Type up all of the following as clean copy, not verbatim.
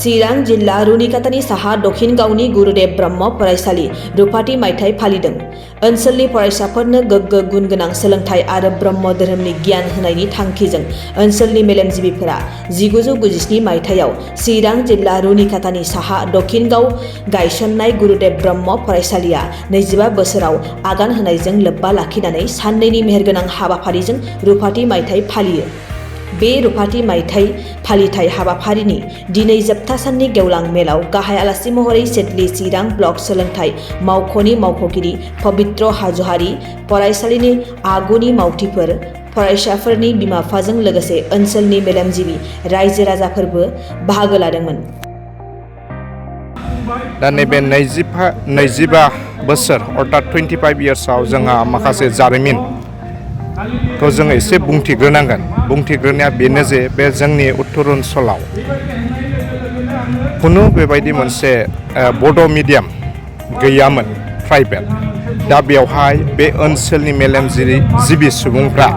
चिरां जिल्ला रुनिकातानि साहा दक्षिण गावनि गुरुदेव ब्रह्म फरायसालि रुपाथि मायथाइ फालिदों। ओनसोलनि फरायसाफोरनो गोग्गो गुन गोनां सोलोंथाइ आरो ब्रह्म धोरोमनि गियान होनायनि थांखिजों ओनसोलनि मेलेमजिबिफोरा 1997 मायथाइयाव चिरां जिल्ला रुनिकातानि साहा दक्षिण गाव गायसननाय गुरुदेव ब्रह्म फरायसालिया 25 बोसोराव आगान होनायजों लोब्बा लाखिनानै साननैनि मेहेरगोनां हाबाफारिजों रुपाथि मायथाइ फालियो। बे रुपाथि मायथाइ फालिथाय हाबाफारिनि दिनै जोबथा साननि गेवलां मेलाव गाहाय आलासि महरै सेटलि चिरां ब्लक सोलोंथाइ मावख'नि मावख'गिरि पबित्र हाज'वारि, फरायसालिनि आगुनि मावथिफोर, फरायसाफोरनि बिमा-बिफाजों लोगोसे ओनसोलनि मेलेमजिबि रायजो राजाफोरबो बाहागो लादोंमोन। दा नैबे 25 बोसोर अर्थात 25 इयार्सआव जोंहा माखासे जारिमिन खौ जों एसे बुंथिग्रोनांगोन। बुंथिग्रोनाया बेनो जे बे जोंनि उत्तर ओनसोलाव खुनु बेबायदि मोनसे बड' मिडियाम गैयामोन प्राइभेट। दा बेवहाय बे ओनसोलनि मेलेमजिबि सुबुंफ्रा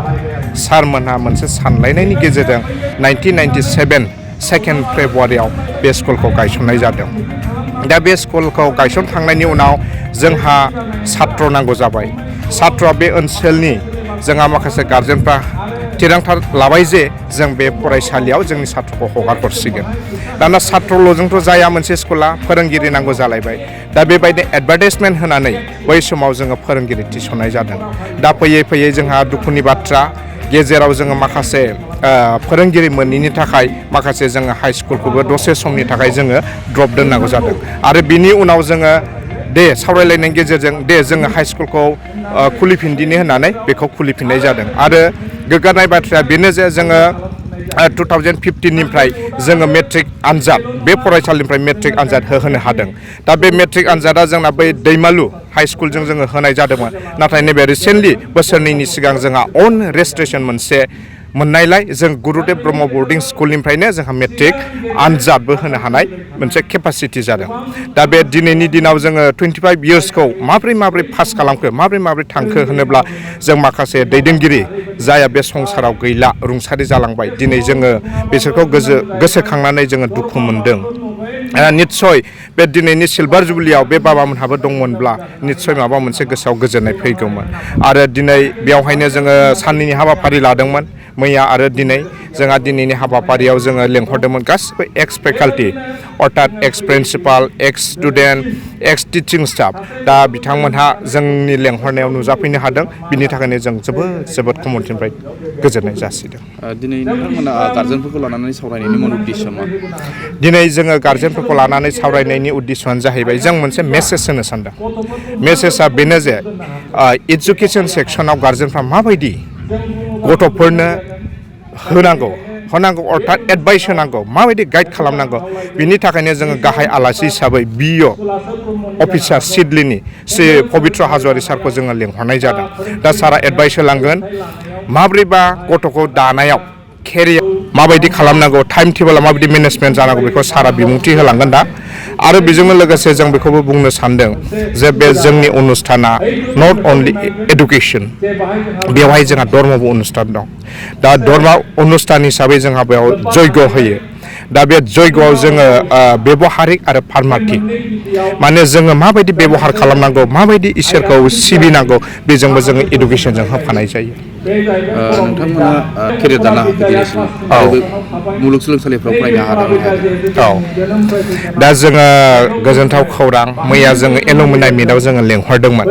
सारमोनहा मोनसे सानलायनायनि गेजेरजों 1997 2 फेब्रुवारियाव बे स्कुलखौ गायसननाय जादों। दा बे स्कुलखौ गायसनखांनायनि उनाव जोंहा सात्र नांगौ जाबाय। सात्रआ बे ओनसोलनि जोंहा माखासे गार्जेनफ्रा थिरांथा लाबाय जे जों बे फरायसालियाव जोंनि सात्रखौ हगार हरसिगोन। दाना सात्रल'जोंथ' जाया, मोनसे स्कुला फोरोंगिरि नांगौ जालायबाय। दा बेबायदि एडभार्टाइजमेन्ट होनानै बै समाव जोङो फोरोंगिरि थिसननाय जादों। दा फैयै फैयै जोंहा दुखुनि बाथ्रा, गेजेराव जोङो माखासे फोरोंगिरि मोनैनि थाखाय माखासे जोङो हाइ स्कुलखौबो दसे समनि थाखाय जोङो ड्रप दोननांगौ जादों। आरो बिनि उनाव जोङो सावरायलायनायनि गेजेरजों जोङो हाइ स्कुलखौ खुलिफिनदिनि होननानै बेखौ खुलिफिननाय जादों। आरो गोग्गानाय बाथ्राया बेनो जे जोङो 2015निफ्राय जोङो मेट्रिक आनजाद बे फरायसालिनिफ्राय मेट्रिक आनजाद होनो हादों। दा बे मेट्रिक आनजादा जोंना बै दैमालु हाइ स्कुलजों जोङो होनाय जादोंमोन। नाथाय नैबे रिसेन्टलि बोसोरनैनि सिगां जोंहा अन रेजिस्ट्रेसन मोनसे मोननायलाय जों गुरुदेव ब्रह्म बर्डिं स्कुलनिफ्रायनो जोंहा मेट्रिक आनजादबो होनो हानाय मोनसे केपासिटि जादों। दा बे दिनैनि दिनाव जोङो 25 इयार्सखौ माब्रै पास खालामखो, माब्रै थांखो होनोब्ला जों माखासे दैदेनगिरि जाया बे संसाराव गैला, रुंसारि जालांबाय। दिनै जोङो बिसोरखौ गोसोखांनानै जोङो दुखु मोनदों। निस्सय बे दिनैनि सिलभार जुबलियाव बे बाबामोनहाबो दंमोनब्ला निस्सय माबा मोनसे गोसोआव गोजोननाय फैगौमोन। आरो दिनै बेवहायनो जोङो साननैनि हाबाफारि लादोंमोन। मैया आरो दिनै जोंहा दिनैनि हाबाफारियाव जोङो लेंहरदोंमोन गासिबो एक्स फेकाल्टि अर्थात एक्स प्रिन्सिपाल, एक्स स्टुडेन्ट, एक्स टिचिं स्टाफ। दा बिथांमोनहा जोंनि लेंहरनायाव नुजाफैनो हादों। बिनि थाखायनो जों जोबोद कमिटिनिफ्राय गोजोननाय जासिदों। दिनै नोंथांमोना गार्जेनफोरखौ लानानै सावरायनायनि मुल उद्देश्य मा? दिनै जोङो गार्जेनफोरखौ लानानै सावरायनायनि उद्देश्यआनो जाहैबाय जों मोनसे मेसेज होनो सानदों। मेसेजआ बेनो जे एजुकेसन सेक्सनाव गार्जेनफ्रा माबायदि गथ'फोरनो होनांगौ अर्थात एडभाइस होनांगौ, माबायदि गाइड खालामनांगौ। बिनि थाखायनो जोङो गाहाय आलासि हिसाबै बिअ अफिसार सिडलिनि श्री पबित्र हाज'वारि सारखौ जोङो लेंहरनाय जादों। दा सारा एडभाइस होलांगोन माब्रैबा गथ'खौ दानायाव केरियार माबायदि खालामनांगौ, टाइम टेबोला माबायदि मेनेजमेन्ट जानांगौ बेखौ सारा बिबुंथि होलांगोन। दा आरो बेजोंनो लोगोसे जों बेखौबो बुंनो सानदों जे बे जोंनि अनुष्ठाना नट अनलि एडुकेसन, बेवहाय जोंहा धर्मबो अनुष्ठान दं। दा धर्म अनुष्ठान हिसाबै जोंहा बेयाव जयग' होयो। दा बे जयग'आव जोङो बेबहारिक आरो पारमार्थिक, माने जोङो माबायदि बेबहार खालामनांगौ, माबायदि इसोरखौ सिबिनांगौ, बेजोंबो जोङो इडुकेसनजों होफानाय जायो। नोंथांमोना केरियार दानो हाखो दिनैसिम मुलुगसोलोंसालिफ्राव फरायनो हादों। औ, दा जोङो गोजोनथाव खौरां, मैया जोङो एलुमिनाइ मिटआव जोङो लेंहरदोंमोन।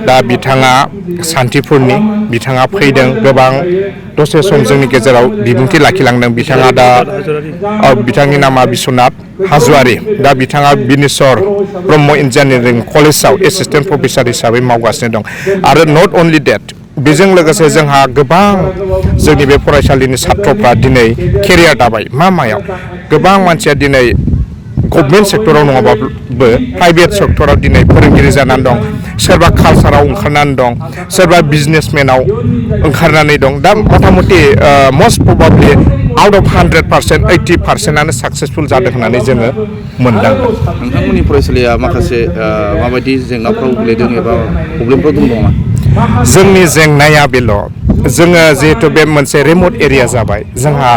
दा बिथाङा सान्थिपुरनि, बिथाङा फैदों, गोबां दसे सम जोंनि गेजेराव बिबुंथि लाखिलांदों। बिथाङा दा बिथांनि नामा बिश्वनाथ हाज'वारि। दा बिथाङा बिनेश्वर ब्रह्म इन्जिनियारिं कलेजाव एसिस्टेन्ट प्रफेसार हिसाबै मावगासिनो दं। आरो नट अनलि डेट, बेजों लोगोसे जोंहा गोबां जोंनि बे फरायसालिनि छात्रफ्रा दिनै केरियार दाबाय। मायाव गोबां मानसिया दिनै गभर्नमेन्ट सेक्टराव नङाबाबो प्राइभेट सेक्टराव दिनै फोरोंगिरि जानानै दं, सोरबा कालसाराव ओंखारनानै दं, सोरबा बिजनेसमेनाव ओंखारनानै दं। दा मथा मथि मस्ट प्रबाबलि आउट अफ 100% 80%आनो साक्सेसफुल जादों होननानै जोङो मोनदांदों। नोंथांमोननि फरायसालिया माखासे माबायदि जेंनाफ्राव गोलैदों एबा प्रब्लेमफोर दं नामा? जोंनि जेंनाया बेल', जोङो जिहेतु बे मोनसे रिमट एरिया जाबाय जोंहा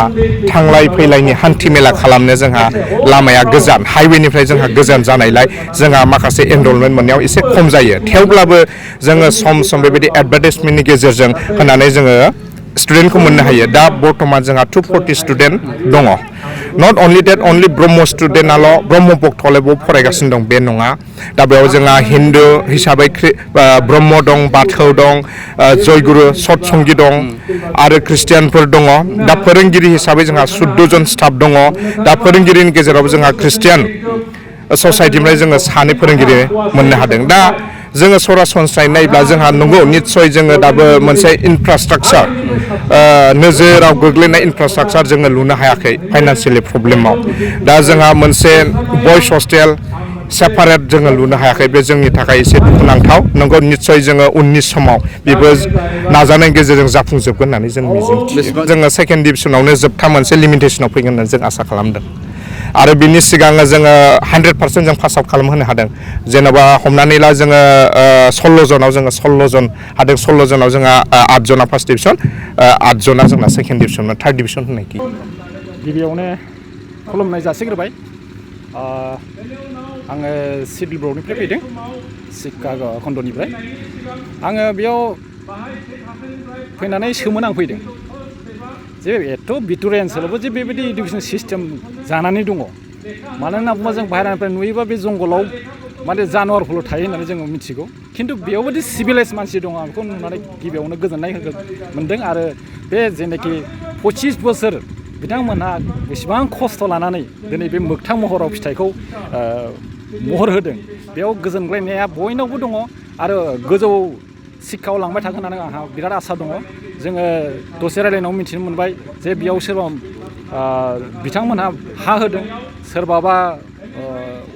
थांलाय फैलायनि हान्थि मेला खालामनो जोंहा लामाया गोजान हाइवेनिफ्राय जोंहा गोजान जानायलाय जोंहा माखासे एनरलमेन्ट मोननायाव एसे खम जायो थेवब्लाबो जोङो सम सम बेबायदि एडभार्टाइजमेन्टनि गेजेरजों होनानै जोङो स्टुडेन्टखौ मोननो हायो दा बर्तमान जोंहा 240 स्टुडेन्ट दङ नट अनलि डेट अनलि ब्रह्म स्टुडेन्टआल' ब्रह्म भक्तआल' बेयाव फरायगासिनो दं बे नङा दा बेयाव जोंहा हिन्दु हिसाबै ब्रह्म दं बाथौ दं जयगुरु सतसंगि दं आरो ख्रिस्टियानफोर दङ दा फोरोंगिरि हिसाबै जोंहा 14 जन स्टाफ दङ दा फोरोंगिरिनि गेजेराव जोंहा ख्रिस्टियान ससाइटिनिफ्राय जोङो 2 फोरोंगिरि मोननो हादों दा जोङो सरासनस्रायै नायब्ला जोंहा नंगौ निस्सय जोङो दाबो मोनसे इनफ्रास्ट्राक्चार नोजोराव गोग्लैनाय इनफ्रास्ट्राक्चार जोङो लुनो हायाखै फाइनान्सियेलि प्रब्लेमाव दा जोंहा मोनसे बयस हस्टेल सेपारेट जोङो लुनो हायाखै बे जोंनि थाखाय एसे दुखुनांथाव नंगौ निस्सय जोङो उननि समाव बेबो नाजानायनि गेजेरजों जाफुंजोबगोन होननानै जों मिजिंथियो जोङो सेकेन्ड डिभिजनावनो जोबथा मोनसे लिमिटेसनाव फैगोन होननानै जों आसा खालामदों आरो बिनि सिगां जोङो 100% जों पास आउट खालामहोनो हादों जेन'बा हमनानै ला जोङो 16 जनाव जोङो 16 जन हादों 16 जनाव जोंहा 8 जना फार्स्ट डिभिजन 8 जना जोंना सेकेन्ड डिभिजन थार्ड डिभिजन होननाय गिबियावनो खुलुमनाय जासिग्रोबाय आङो सिभिल ब्रकनिफ्राय फैदों शिकाग' खन्दनिफ्राय आङो बेयाव फैनानै सोमोनां फैदों जे एथ' बिथुरिया ओनसोलावबो जे बेबायदि इडुकेसन सिस्टेम जानानै दङ मानो होनना बुङोबा जों बाहेरानिफ्राय नुयोबा बे जंगलाव माने जानवारफोर थायो होननानै जोङो मिथिगौ खिन्थु बेयावबोदि सिभिलाइज मानसि दङ आं बेखौ नुनानै गिबियावनो गोजोननाय मोन्दों आरो बे जेनाखि 25 बोसोर बिथांमोनहा बेसेबां खस्थ' लानानै दिनै बे मोगथां महराव फिथाइखौ महर होदों बेयाव गोजोनग्लायनाया बयनावबो दङ आरो गोजौ शिक्षायाव लांबाय थागोन होननानै आंहा बिराद आसा दङ जोङो दसे रायलायनायाव मिथिनो मोनबाय जे बेयाव सोरबा बिथांमोनहा हा होदों सोरबाबा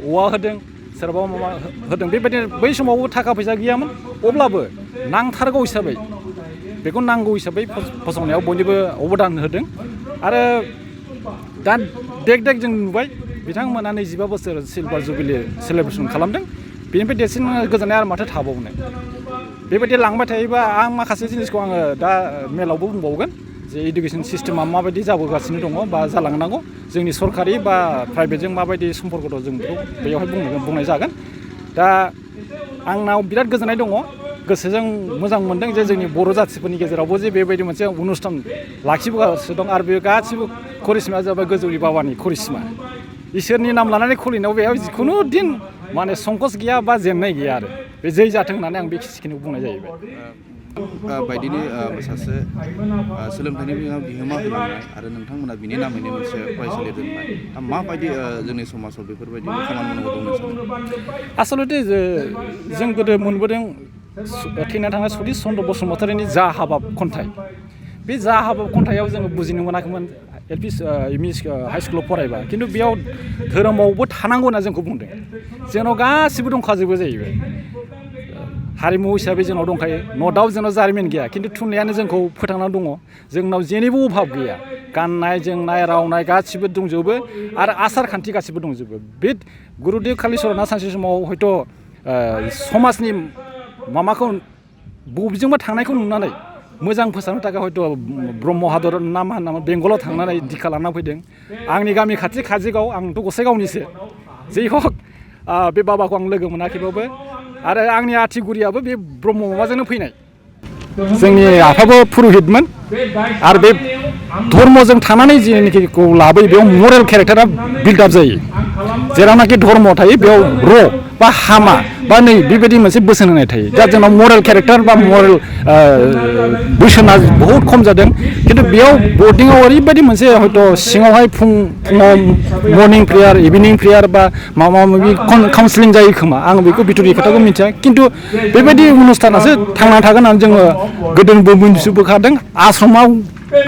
औवा होदों सोरबा माबा होदों बेबायदिनो बै समावबो थाखा फैसा गैयामोन अब्लाबो नांथारगौ हिसाबै बेखौ नांगौ हिसाबै फसंनायाव बयनिबो अबदान होदों आरो दा देग जों नुबाय बिथांमोना 25 बोसोर सिलभार जुबिलि सेलेब्रेसन खालामदों बेनिफ्राय देरसिन गोजोननाय आरो माथो थाबावनो बेबायदि लांबाय थायोबा आं माखासे जिनिसखौ आङो दा मेलावबो बुंबावगोन जे इडुकेसन सिस्टेमा माबायदि जाबोगासिनो दङ बा जालांनांगौ जोंनि सरकारि बा प्राइभेटजों माबायदि सम्पर्क दं जों बेखौ बेयावहाय बुंनाय जागोन दा आंनाव बिराद गोजोननाय दङ गोसोजों मोजां मोनदों जे जोंनि बर' जाथिफोरनि गेजेरावबो जे बेबायदि मोनसे अनुस्थान लाखिबोगासिनो दं आरो बे गासिबो करिश्माया जाबाय गोजौनि बाबानि करिश्मा इसोरनि नाम लानानै खुलिनायाव बेयाव जिखुनु दिन माने संकस गैया बा जेननाय गैया आरो बे जै जाथों होननानै आं बेखिनिखौ बुंनाय जाहैबाय बायदिनि सासे सोलोंथाइनि बिहोमा होलांनाय आरो नोंथांमोना बिनि नामैनो मोनसे फरायसालि दोनबाय दा माबायदि जोंनि समाजाव बेफोरबायदि खामानि मावनांगौ दं सानो आसलथे जों गोदो मोनबोदों थैना थांनाय सतिश चन्द्र बसुमतारीनि जा हाबाब खन्थाइ बे जा हाबाब खन्थाइयाव जोङो बुजिनो मोनाखैमोन एलपि हाइ स्कुलाव फरायबा खिन्थु बेयाव धोरोमावबो थानांगौ होनना जोंखौ बुंदों जोंनाव गासिबो दंखाजोबो जाहैबाय हारिमु हिसाबै जोंनाव दंखायो न' दाउट जोंनाव जारिमिन गैया खिन्थु थुनलाइयानो जोंखौ फोथांनानै दङ जोंनाव जेनिबो अभाब गैया गाननाय जोमनाय रावनाय गासिबो दंजोबो आरो आसार खान्थि गासिबो दंजोबो बे गुरुदेव कालिचरना सानसे समाव हयथ' समाजनि माबाखौ बबेजोंबा थांनायखौ नुनानै मोजां फोसाबनो थाखाय हयथ' ब्रह्म हादर ना मा होनामोन बेंगलाव थांनानै दिखा लाना फैदों आंनि गामि खाथि काजिगाव आंथ' गसाइगावनिसो जै हक बे बाबाखौ आं लोगो मोनाखैबाबो आरो आंनि आथिगुरियाबो बे ब्रह्म माबाजोंनो फैनाय जोंनि आफाबो पुर'हितमोन आरो बे धर्मजों थानानै जेनिखिखौ लाबोयो बेयाव मरेल केरेक्टारा बिल्डआप जायो जेरावनाखि धर्म थायो बेयाव र' बा हामा बा नै बेबायदि मोनसे बोसोन होनाय थायो दा जोंनाव मरेल केरेक्टार बा मरेल बोसोना बहुद खम जादों खिन्थु बेयाव बर्डिंआव ओरैबायदि मोनसे हयथ' सिङावहाय फुङाव मर्निं प्रेयार इभिनिं प्रेयार बा माबा माबि काउन्सिलिं जायो खोमा आं बेखौ बिथुरनि खोथाखौ मिथिया खिन्थु बेबायदि अनुस्थानासो थांनानै थागोन होननानै जोङो गोदोबो मोनथिबोखादों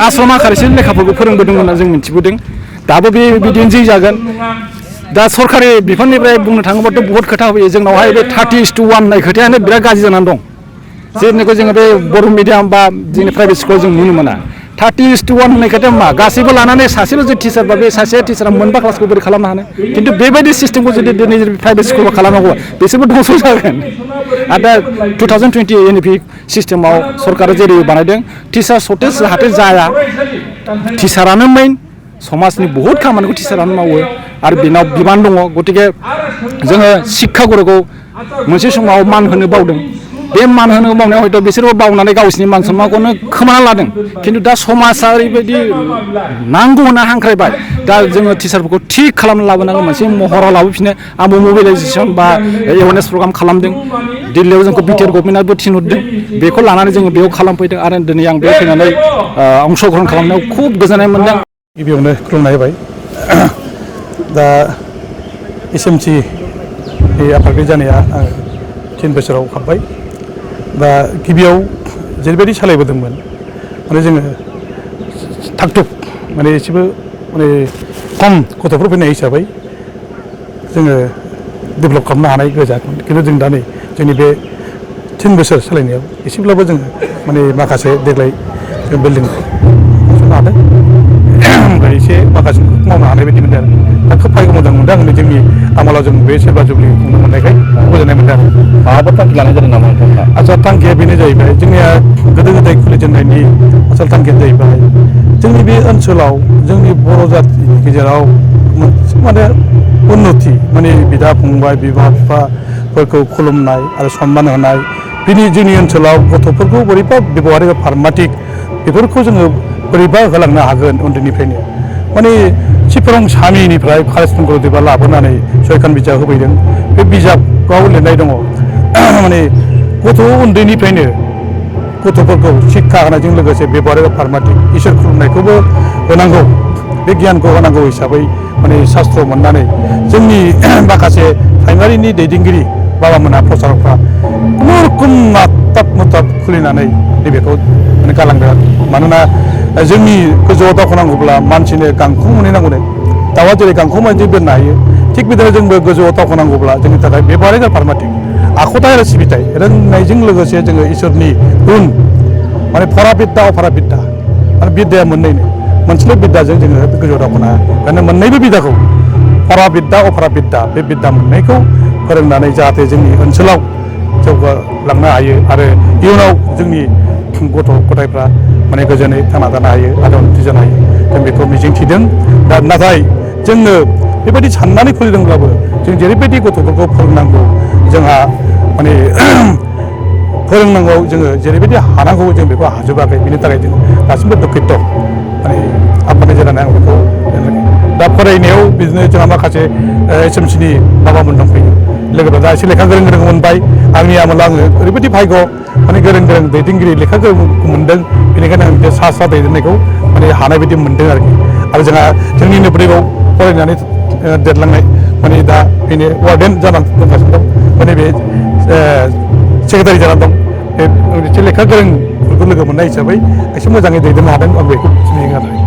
आश्रमा खारैसो लेखाफोरखौ फोरोंबोदों होनना जों मिथिबोदों दाबो बिदिनो जै जागोन दा सरकारि बिफाननिफ्राय बुंनो थाङोबाथ' बहुत खोथा होयो जोंनावहाय बे 30:1 होननाय खोथायानो बिराद गाज्रि जानानै दं जेरैखौ जोङो बे बर' मिडियाम बा जोंनि प्राइभेट स्कुलाव जों नुनो मोना 30:1 होननाय खोथाया मा गासैबो लानानै सासेल' जुदि टिचार बा बे सासे टिचारा मोनबा क्लासखौ बोरै खालामनो हानो खिन्थु बेबायदि सिस्टेमखौ जुदि दिनै प्राइभेट स्कुलाव खालामनांगौ बिसोरबो धंस' जागोन आरो दा 2020 एनइपि सिस्टेमाव सरकारा जेरै बानायदों टिचार सर्टेज जाहाथे जाया टिचारानो मेइन समाजनि बहुद खामानिखौ टिचारानो मावो आरो बेनाव बिबान दङ गतिके जोङो शिक्षा गुरुखौ मोनसे समाव मान होनो बावदों बे मान होनो बावनायाव हयथ' बिसोरबो बावनानै गावसिनि मान सन्मानखौनो खोमाना लादों खिन्थु दा समाजा ओरैबायदि नांगौ होनना हांख्रायबाय दा जोङो टिचारफोरखौ थिग खालामना लाबोनांगौ मोनसे महराव लाबोफिनो आंबो मबिलाइजेसन बा एवारनेस प्रग्राम खालामदों दिल्लीयाव जोंखौ बिटिआर गभर्नमेन्टआबो थिनहरदों बेखौ लानानै जोङो बेयाव खालामफैदों आरो दिनै आं बेयाव फैनानै अंशग्रहण खालामनायाव खुब गोजोननाय मोनदों गिबियावनो खुलुमनाय होबाय दा एसएमसि आफादगिरि जानाया आं 3 बोसोराव हाबबाय दा गिबियाव जेरैबायदि सालायबोदोंमोन माने जोङो थागथुग माने एसेबो माने खम गथ'फोर फैनाय हिसाबै जोङो डेभेलप खालामनो हानाय गोजामोन खिन्थु जों दा नै जोंनि बे 3 बोसोर सालायनायाव एसेब्लाबो जोङो माने माखासे देग्लाय बिल्डिं फसंनो हादों ओमफ्राय एसे माखासे मावनो हानाय बायदि मोनदों आरो दा खोब फायगौ मोजां मोनदों आं जोंनि आमोलाव जों बे सेबा जुबलि खुंनो मोननायखाय गोजोननाय मोनदों आरो माबाफोर थांखि लानाय जादों नामा नोंथाङा आदसा थांखिया बेनो जाहैबाय जोंनिया गोदो गोदाय खुलिजेननायनि आसल थांखिया जाहैबाय जोंनि बे ओनसोलाव जोंनि बर' जाथिनि गेजेराव मोनसे माने उन्नति माने बिदा फंबाय बिमा बिफाफोरखौ खुलुमनाय आरो सनमान होनाय बिनि जोंनि ओनसोलाव गथ'फोरखौ बोरैबा बेबहारिक फार्माटिक बेफोरखौ जोङो बोरैबा होलांनो हागोन उन्दैनिफ्रायनो माने चिपरं सामिनिफ्राय कालेजफोरखौ लाबोनानै सयखान बिजाब होफैदों बे बिजाबाव लिरनाय दङ माने गथ' उन्दैनिफ्रायनो गथ'फोरखौ शिक्षा होनायजों लोगोसे बेबहारिक फार्माटिक इसोर खुलुमनायखौबो होनांगौ बे गियानखौ होनांगौ हिसाबै माने शास्त्र मोननानै जोंनि माखासे प्राइमारिनि दैदेनगिरि बाबामोनहा प्रसारकफ्रा खुनुरुखुम नाथाब मुथाब खुलिनानै नैबेखौ माने गालांदों मानोना जोंनि गोजौआव दावखोनांगौब्ला मानसिनो गांखं मोनहैनांगौनो दाउआ जेरै गांखं मोनहैजों बिरनो हायो थिग बिदिनो जोंबो गोजौआव दावखोनांगौब्ला जोंनि थाखाय बेबहारिक फार्माटिक आखुथाय आरो सिबिथाय रोंनायजों लोगोसे जोङो इसोरनि गुन माने फरा बिद्दा अफरा बिद्दा माने बिद्दाया मोननैनो मोनसेल' बिद्दाजों जोङो गोजौआव दावखोनो हाया ओंखायनो मोननैबो बिद्दाखौ फरा बिद्दा अफरा बिद्दा बे बिद्दा मोननैखौ फोरोंनानै जाहाथे जोंनि ओनसोलाव जौगालांनो हायो आरो इयुनाव जोंनि गथ' गथायफ्रा माने गोजोनै थांना थानो हायो आरो उन्नति जानो हायो जों बेखौ मिजिंथिदों दा नाथाय जोङो बेबायदि साननानै खुलिदोंब्लाबो जों जेरैबायदि गथ'फोरखौ फोरोंनांगौ जोंहा माने फोरोंनांगौ जोङो जेरैबायदि हानांगौ जों बेखौ हाजोबाखै बिनि थाखाय जों दासिमबो दुखित माने आफादनि जानानै आं बेखौ दा फरायनायाव बिदिनो जोंहा माखासे एसएमसिनि बाबामोन दंफैयो लोगोफोरा दा एसे लेखा गोरों गोरों मोनबाय आंनि आमोलाव आङो ओरैबायदि भाग्य माने गोरों गोरों दैदेनगिरि लेखा गोरों मोनदों बेनिखायनो आं बे सा दैदेननायखौ माने हानाय बायदि मोनदों आरो जोंहा जोंनि नोब्रैयाव फरायनानै देरलांनाय माने दा बेनो वार्डेन जानानै दंगासिनो दं माने बे सेक्रेटारि जानानै दं बे एसे लेखा गोरोंफोरखौ लोगो मोननाय हिसाबै एसे मोजाङै दैदेननो हादों आं बेखौ मिजिंथियो आरो